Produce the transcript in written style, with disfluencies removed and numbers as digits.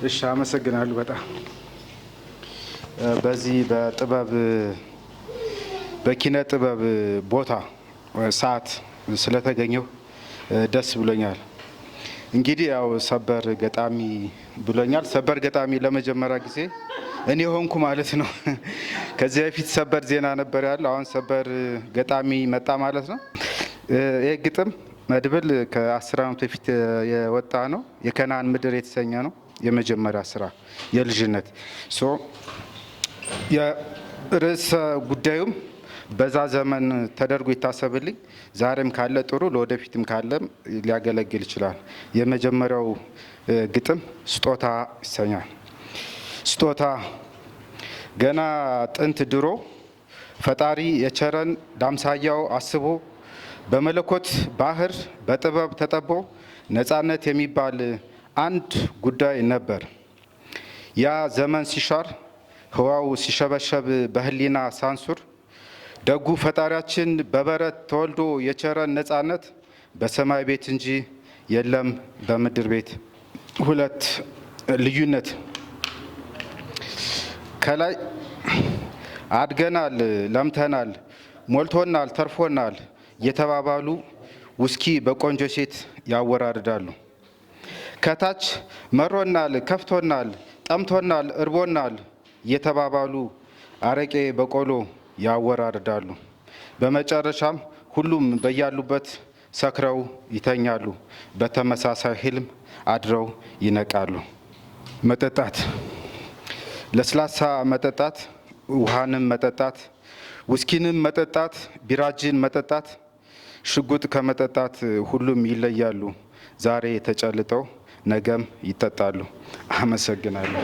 እሺ አመሰግናለሁ በጣም በዚህ በኪነ ጥበብ ቦታ ሰዓት ስለተገኘው ደስ ብሎኛል። እንግዲህ ያው ሰበር ገጣሚ ብሎኛል። ሰበር ገጣሚ ለመጀመሪያ ጊዜ እኔ ሆንኩ ማለት ነው። ከዚህ በፊት ሰበር ዜና ነበር ያለው፣ አሁን ሰበር ገጣሚ መጣ ማለት ነው። ይህ ግጥም መድብል ከ10 ዓመት በፊት የወጣ ነው። የከናን ምድር የተሰኘ ነው የመጀመሪያ ስራ የልጅነት የርዕሰ ጉዳዩም በዛ ዘመን ተደርጎ ይታሰብልኝ። ዛሬም ካለ ጥሩ፣ ለወደፊትም ካለም ሊያገለግል ይችላል። የመጀመሪያው ግጥም ስጦታ ይሰኛል። ስጦታ ገና ጥንት ድሮ ፈጣሪ የቸረን ዳምሳያው አስቦ በመለኮት ባህር በጥበብ ተጠቦ ነፃነት የሚባል አንድ ጉዳይ ነበር። ያ ዘመን ሲሻር ህዋው ሲሸበሸብ በህሊና ሳንሱር ደጉ ፈጣሪያችን በበረት ተወልዶ የቸረን ነፃነት በሰማይ ቤት እንጂ የለም በምድር ቤት። ሁለት ልዩነት ከላይ አድገናል፣ ለምተናል፣ ሞልቶናል፣ ተርፎናል የተባባሉ ውስኪ በቆንጆ ሴት ያወራርዳሉ። ከታች መሮናል፣ ከፍቶናል፣ ጠምቶናል፣ እርቦናል የተባባሉ አረቄ በቆሎ ያወራርዳሉ። በመጨረሻም ሁሉም በያሉበት ሰክረው ይተኛሉ። በተመሳሳይ ህልም አድረው ይነቃሉ። መጠጣት፣ ለስላሳ መጠጣት፣ ውሃንም መጠጣት፣ ውስኪንም መጠጣት፣ ቢራጅን መጠጣት፣ ሽጉጥ ከመጠጣት ሁሉም ይለያሉ። ዛሬ ተጨልጠው ነገም ይጠጣሉ። አመሰግናለሁ።